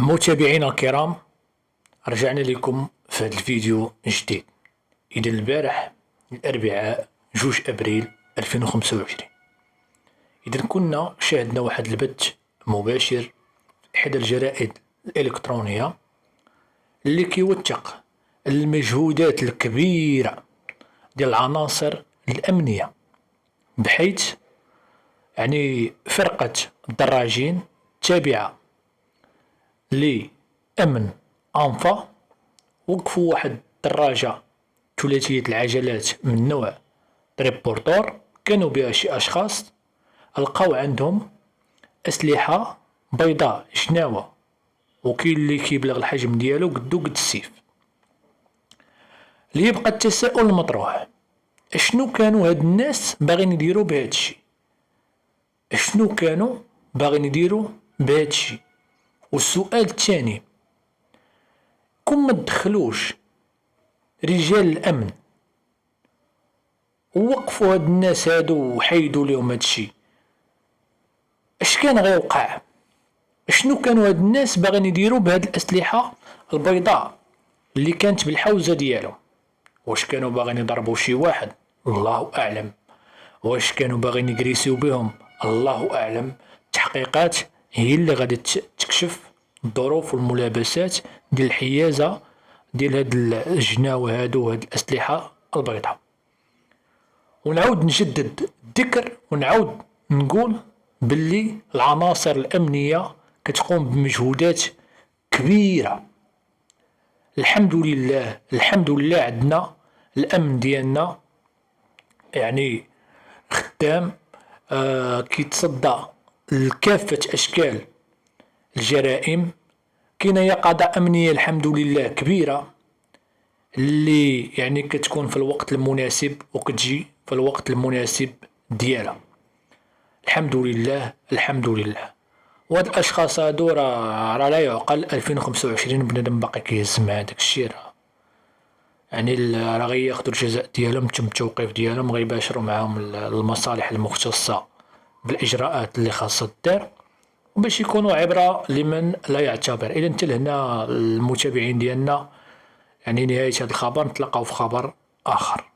متابعينا الكرام، رجعنا لكم في هذا الفيديو جديد. إذا البارح الأربعاء 2 أبريل 2025 إذا كنا شاهدنا واحد البث مباشر في إحدى الجرائد الإلكترونية اللي كيوثق المجهودات الكبيرة ديال العناصر الأمنية، بحيث فرقة الدراجين تابعة لأمن أنفا وقفوا واحد الدراجة ثلاثية العجلات من نوع تريبورتور، كانوا بها شي أشخاص لقاو عندهم أسلحة بيضاء شناوة، وكاين اللي كيبلغ الحجم ديالو قدو قد السيف. ليبقى التساؤل المطروح، اشنو كانوا هاد الناس باغيين يديروا بهاد الشي؟ اشنو كانوا باغيين يديروا بهاد الشي؟ والسؤال الثاني، كون ما تدخلوش رجال الامن ووقفوا هاد الناس هادو وحيدوا لهم هاد الشي، اش كان غيوقع؟ اشنو كانوا هاد الناس باغيين يديروا بهاد الاسلحه البيضاء اللي كانت بالحوزه ديالهم؟ واش كانوا باغيين يضربوا شي واحد؟ الله اعلم. واش كانوا باغيين يجريسيو بهم؟ الله اعلم. التحقيقات هي اللي غادي تكشف الظروف والملابسات ديال الحيازه ديال هاد الجناوه هادو وهاد الاسلحه البيضاء. ونعاود نجدد الذكر ونعاود نقول باللي العناصر الامنيه كتقوم بمجهودات كبيره. الحمد لله الحمد لله عندنا الامن ديالنا خدام، كيتصدى لكافه اشكال الجرائم. كاينه يقظه امنيه الحمد لله كبيره اللي كتكون في الوقت المناسب وكتجي في الوقت المناسب ديالها. الحمد لله الحمد لله. وهاد الاشخاص هادو راه لا يعقل 2025 بنادم باقي كيهز مع داك الشي، راه غياخدو الجزاء ديالهم تم التوقيف ديالهم، غيباشروا معاهم المصالح المختصه بالاجراءات اللي خاصها دار، باش يكونوا عبره لمن لا يعتبر. اذا انت لهنا المتابعين ديالنا، نهايه هذا الخبر، نتلاقاو في خبر اخر.